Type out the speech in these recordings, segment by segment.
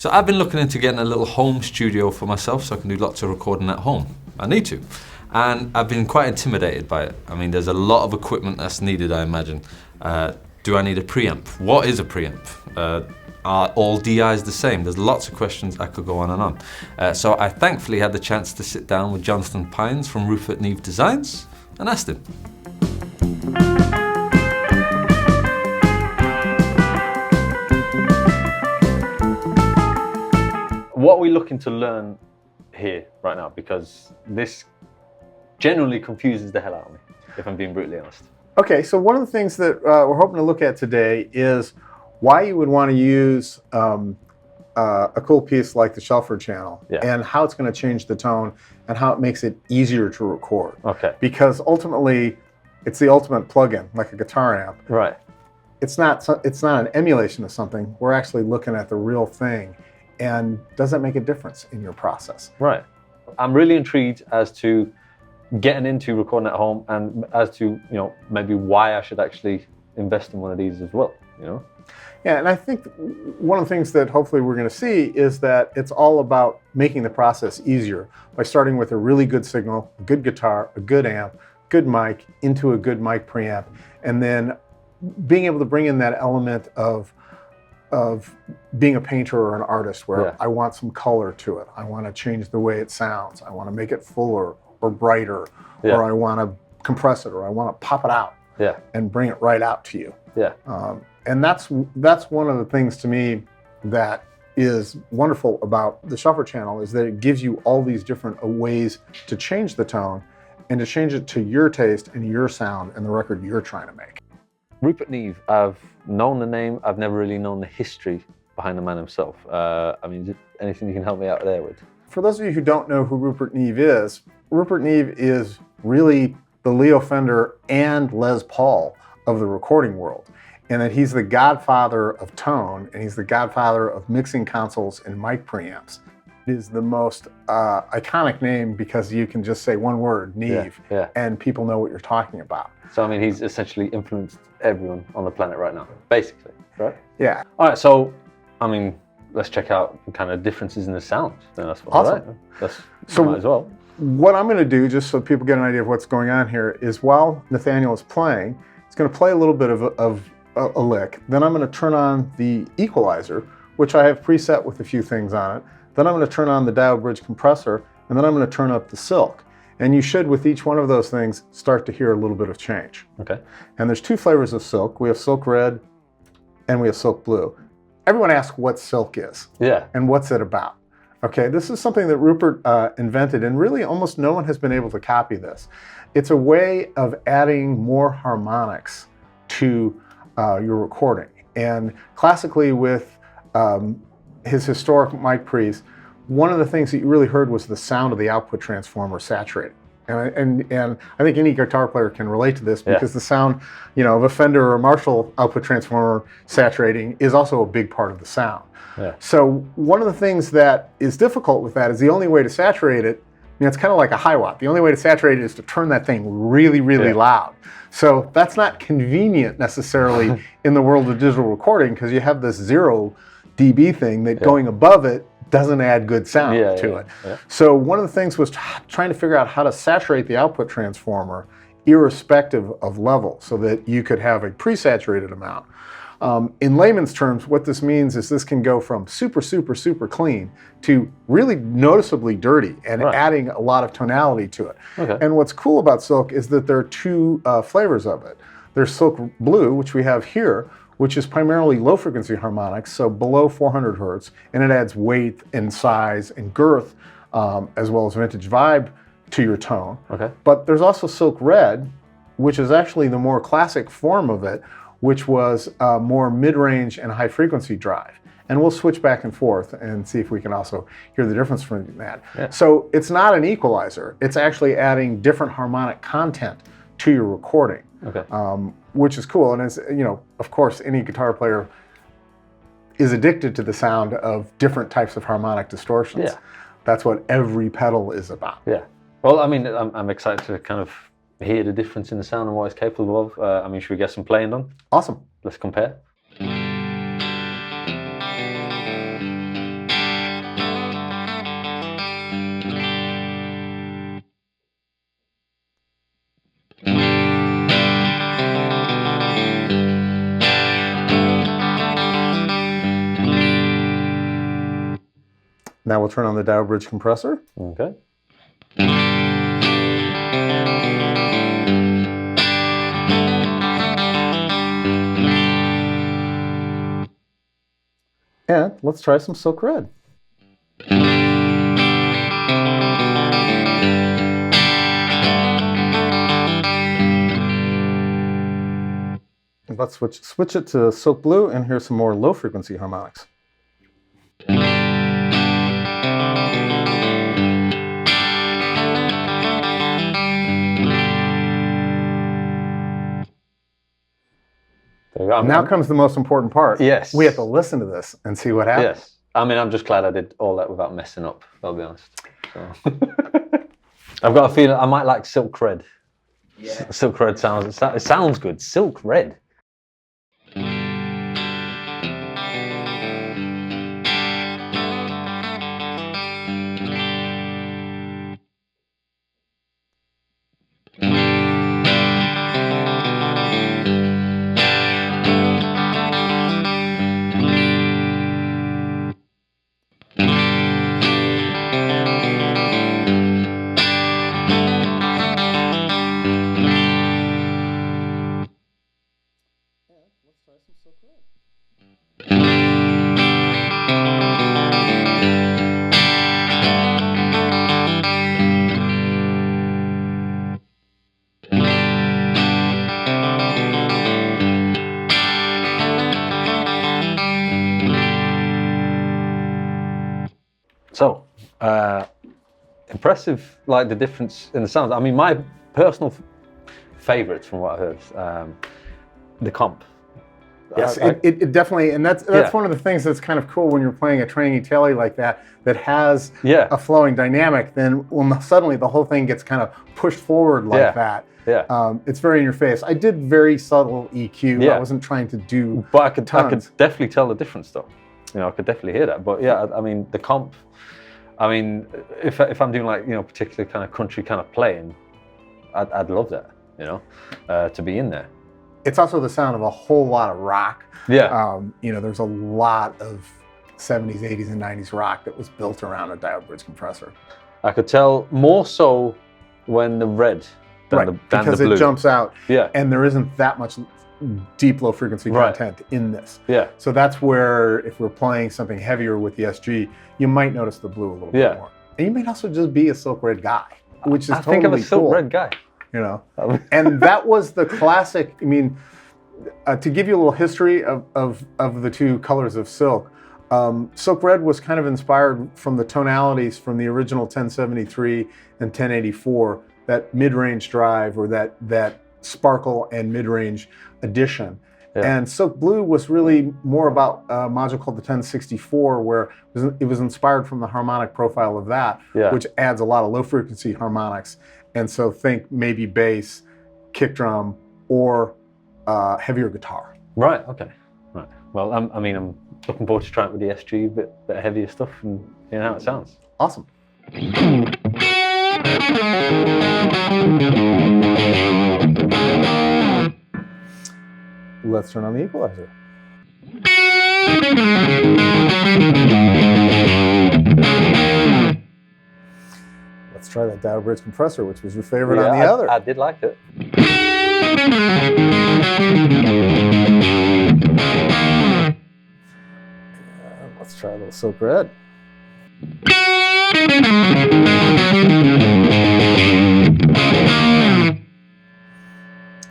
So I've been looking into getting a little home studio for myself so I can do lots of recording at home. I need to. And I've been quite intimidated by it. I mean, there's a lot of equipment that's needed, I imagine. Do I need a preamp? What is a preamp? Are all DIs the same? There's lots of questions. I could go on and on. So I thankfully had the chance to sit down with Jonathan Pines from Rupert Neve Designs and asked him. What are we looking to learn here right now? Because this generally confuses the hell out of me, if I'm being brutally honest. Okay, so one of the things that we're hoping to look at today is why you would want to use a cool piece like the Shelford channel, and how it's going to change the tone and how it makes it easier to record. Okay. Because ultimately, it's the ultimate plugin, like a guitar amp. Right. It's not an emulation of something. We're actually looking at the real thing. And does that make a difference in your process? Right. I'm really intrigued as to getting into recording at home and as to, maybe why I should actually invest in one of these as well, Yeah, and I think one of the things that hopefully we're going to see is that it's all about making the process easier by starting with a really good signal, a good guitar, a good amp, good mic, into a good mic preamp, and then being able to bring in that element of being a painter or an artist where I want some color to it. I want to change the way it sounds. I want to make it fuller or brighter, or I want to compress it, or I want to pop it out and bring it right out to you. Yeah. And that's one of the things to me that is wonderful about the Shelford channel, is that it gives you all these different ways to change the tone and to change it to your taste and your sound and the record you're trying to make. Rupert Neve, I've known the name, I've never really known the history behind the man himself. I mean, is there anything you can help me out there with? For those of you who don't know who Rupert Neve is really the Leo Fender and Les Paul of the recording world. And that he's the godfather of tone, and he's the godfather of mixing consoles and mic preamps. It is the most iconic name because you can just say one word, Neve, and people know what you're talking about. So, I mean, he's essentially influenced everyone on the planet right now, basically, right? Yeah. All right, so, I mean, let's check out kind of differences in the sound. Then that's awesome. Right. So might as well. What I'm going to do, just so people get an idea of what's going on here, is while Nathaniel is playing, he's going to play a little bit of a lick. Then I'm going to turn on the equalizer, which I have preset with a few things on it. Then I'm going to turn on the dial bridge compressor, and then I'm going to turn up the silk. And you should, with each one of those things, start to hear a little bit of change. Okay. And there's two flavors of silk. We have silk red and we have silk blue. Everyone asks what silk is. Yeah. And what's it about. Okay, this is something that Rupert invented, and really almost no one has been able to copy this. It's a way of adding more harmonics to your recording. And classically with his historic mic pre's, one of the things that you really heard was the sound of the output transformer saturating. And I think any guitar player can relate to this because the sound, of a Fender or a Marshall output transformer saturating is also a big part of the sound. Yeah. So one of the things that is difficult with that is the only way to saturate it, it's kind of like a high watt. The only way to saturate it is to turn that thing really, really loud. So that's not convenient necessarily in the world of digital recording, because you have this 0 dB thing that going above it doesn't add good sound to it. Yeah. So one of the things was trying to figure out how to saturate the output transformer irrespective of level so that you could have a pre-saturated amount. In layman's terms, what this means is this can go from super, super, super clean to really noticeably dirty and adding a lot of tonality to it. Okay. And what's cool about silk is that there are two flavors of it. There's silk blue, which we have here, which is primarily low-frequency harmonics, so below 400 hertz, and it adds weight and size and girth, as well as vintage vibe to your tone. Okay. But there's also silk red, which is actually the more classic form of it, which was more mid-range and high-frequency drive. And we'll switch back and forth and see if we can also hear the difference from that. Yeah. So it's not an equalizer. It's actually adding different harmonic content to your recording. Okay. Which is cool, and it's, of course, any guitar player is addicted to the sound of different types of harmonic distortions. Yeah. That's what every pedal is about. Yeah. Well, I mean, I'm excited to kind of hear the difference in the sound and what it's capable of. I mean, should we get some playing done? Awesome. Let's compare. Now we'll turn on the dial bridge compressor. Okay. And let's try some Silk Red. Let's switch it to Silk Blue, and here's some more low frequency harmonics. Now comes the most important part. Yes. We have to listen to this and see what happens. Yes. I mean, I'm just glad I did all that without messing up, I'll be honest. So. I've got a feeling I might like Silk Red. Yeah. Silk Red sounds, it sounds good. Silk Red. So, impressive, like the difference in the sounds. I mean, my personal favourites from what I heard, the comp. Yes, it definitely, and that's one of the things that's kind of cool when you're playing a training tele like that has a flowing dynamic. Then when suddenly the whole thing gets kind of pushed forward like that. Yeah, it's very in your face. I did very subtle EQ. I wasn't trying to do. But I could definitely tell the difference though. You know, I could definitely hear that. But yeah, I mean the comp. I mean, if I'm doing like particular kind of country kind of playing, I'd love that. To be in there. It's also the sound of a whole lot of rock. Yeah. There's a lot of 70s, 80s, and 90s rock that was built around a dial bridge compressor. I could tell more so when the red than the blue. Because it jumps out. Yeah. And there isn't that much deep low frequency content in this. Yeah. So that's where, if we're playing something heavier with the SG, you might notice the blue a little bit more. And you might also just be a Silk Red guy, which is totally cool. I think I'm a Silk Red guy. And that was the classic. I mean, to give you a little history of the two colors of silk, Silk Red was kind of inspired from the tonalities from the original 1073 and 1084, that mid-range drive, or that sparkle and mid-range addition. Yeah. And Silk Blue was really more about a module called the 1064, where it was inspired from the harmonic profile of that, which adds a lot of low-frequency harmonics. And so think maybe bass, kick drum, or heavier guitar. Right, okay. Right. Well, I'm looking forward to trying it with the SG, a bit heavier stuff, and hearing how it sounds. Awesome. Let's turn on the equalizer. Let's try that dial bridge compressor, which was your favorite on the other. I did like it. Let's try a little Silk Red.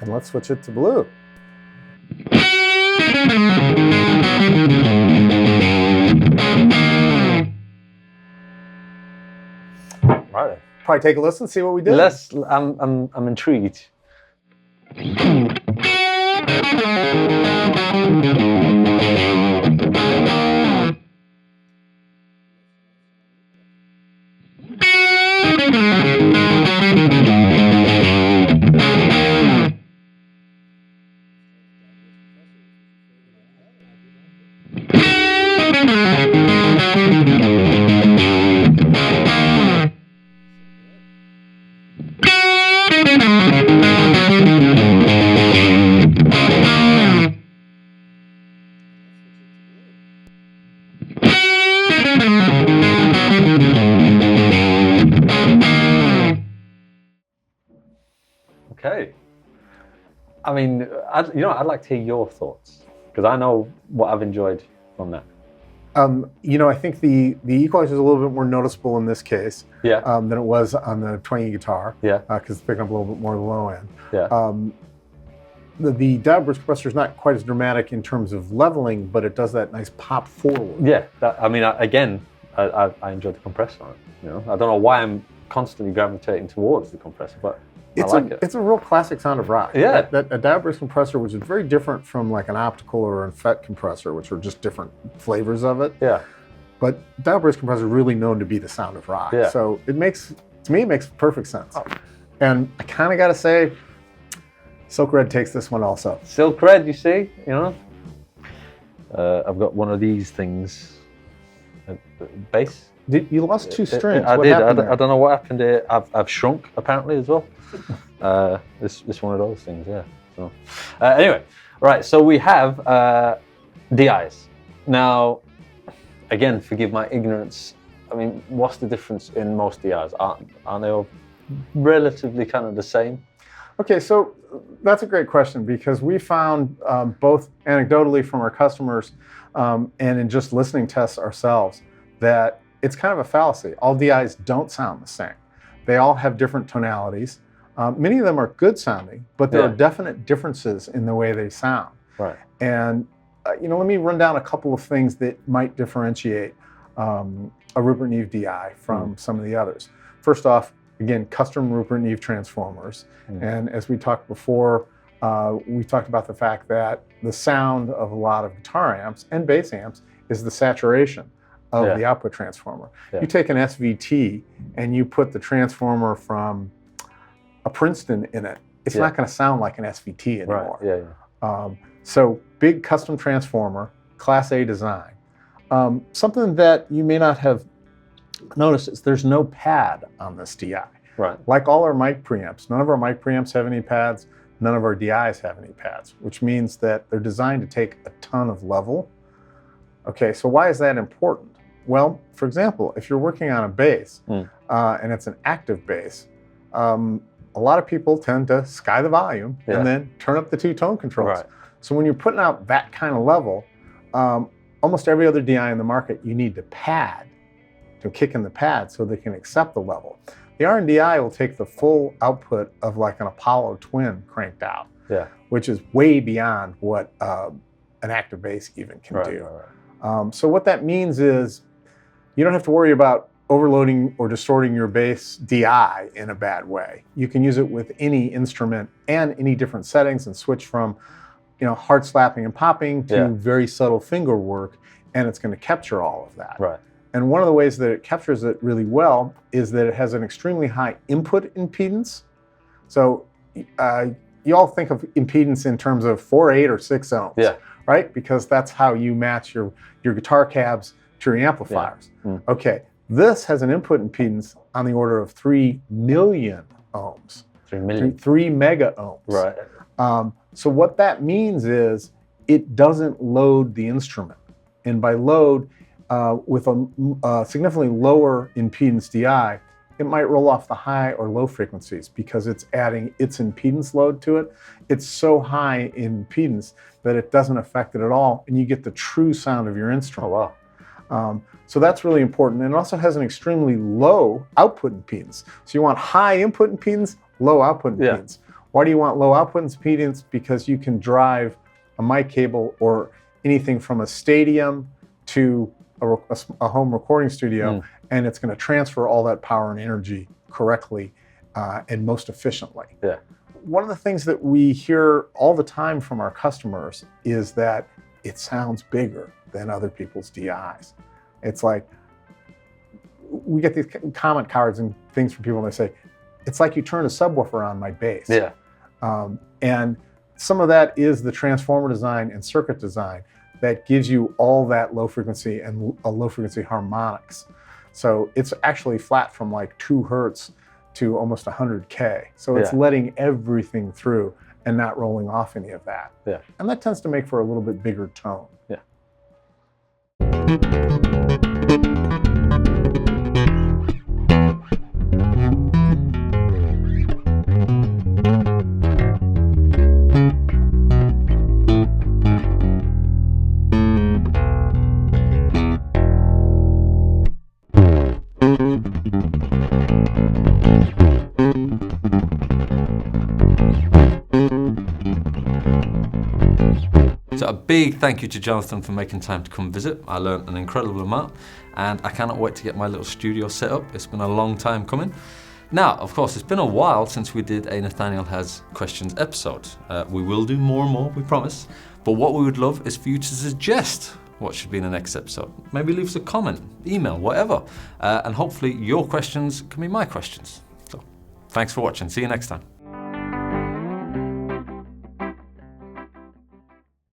And let's switch it to blue. Right. Probably take a listen, see what we did. I'm intrigued. I mean, I'd like to hear your thoughts, because I know what I've enjoyed from that. I think the equalizer is a little bit more noticeable in this case Yeah. than it was on the twangy guitar. Yeah. Because it's picking up a little bit more of the low end. Yeah. The dial burst compressor is not quite as dramatic in terms of leveling, but it does that nice pop forward. Yeah. I enjoyed the compressor on it. I don't know why I'm constantly gravitating towards the compressor, but I like it. It's a real classic sound of rock. Yeah. A dial burst compressor, which is very different from like an optical or an FET compressor, which are just different flavors of it. Yeah. But dial burst compressor is really known to be the sound of rock. Yeah. So to me, it makes perfect sense. Oh. And I kind of got to say, Silk Red takes this one also. Silk Red, you see, I've got one of these things. Bass. You lost two strings. I What did. happened I there? don't know what happened here. I've shrunk apparently as well. This one of those things, yeah. So anyway, right. So we have DIs. Now, again, forgive my ignorance. I mean, what's the difference in most DIs? Aren't they all relatively kind of the same? Okay, so that's a great question, because we found both anecdotally from our customers and in just listening tests ourselves that it's kind of a fallacy. All DIs don't sound the same. They all have different tonalities. Many of them are good sounding, but there are definite differences in the way they sound. Right. And let me run down a couple of things that might differentiate a Rupert Neve DI from some of the others. First off, again, custom Rupert Neve transformers. And as we talked before, we talked about the fact that the sound of a lot of guitar amps and bass amps is the saturation of the output transformer. Yeah. You take an SVT and you put the transformer from a Princeton in it, it's not going to sound like an SVT anymore. Right. Yeah. So big custom transformer, Class A design. Something that you may not have noticed is there's no pad on this DI. Right. Like all our mic preamps, none of our mic preamps have any pads, none of our DIs have any pads, which means that they're designed to take a ton of level. Okay, so why is that important? Well, for example, if you're working on a bass and it's an active bass, a lot of people tend to sky the volume and then turn up the two tone controls. Right. So when you're putting out that kind of level, almost every other DI in the market, you need to pad, to kick in the pad so they can accept the level. The R&DI will take the full output of like an Apollo Twin cranked out, which is way beyond what an active bass even can do. Right. So what that means is you don't have to worry about overloading or distorting your bass DI in a bad way. You can use it with any instrument and any different settings and switch from hard slapping and popping to very subtle finger work, and it's going to capture all of that. Right. And one of the ways that it captures it really well is that it has an extremely high input impedance. So you all think of impedance in terms of 4, 8, or 6 ohms, right? Because that's how you match your guitar cabs to your amplifiers. Okay, this has an input impedance on the order of 3 million ohms. 3 million? 3 mega ohms. Right. So what that means is it doesn't load the instrument. And by load, with a significantly lower impedance DI, it might roll off the high or low frequencies because it's adding its impedance load to it. It's so high in impedance that it doesn't affect it at all, and you get the true sound of your instrument. Oh, wow. So that's really important. And it also has an extremely low output impedance. So you want high input impedance, low output impedance. Why do you want low output impedance? Because you can drive a mic cable or anything from a stadium to a home recording studio, and it's going to transfer all that power and energy correctly and most efficiently. Yeah. One of the things that we hear all the time from our customers is that it sounds bigger than other people's DIs. It's like, we get these comment cards and things from people and they say, it's like you turn a subwoofer on my bass. Yeah. And some of that is the transformer design and circuit design that gives you all that low frequency and low frequency harmonics. So it's actually flat from like 2 hertz to almost 100K. So it's letting everything through and not rolling off any of that. Yeah. And that tends to make for a little bit bigger tone. Yeah. So a big thank you to Jonathan for making time to come visit. I learned an incredible amount, and I cannot wait to get my little studio set up. It's been a long time coming. Now, of course, it's been a while since we did a Nathaniel Has Questions episode. We will do more and more, we promise. But what we would love is for you to suggest what should be in the next episode. Maybe leave us a comment, email, whatever. And hopefully your questions can be my questions. So, thanks for watching. See you next time.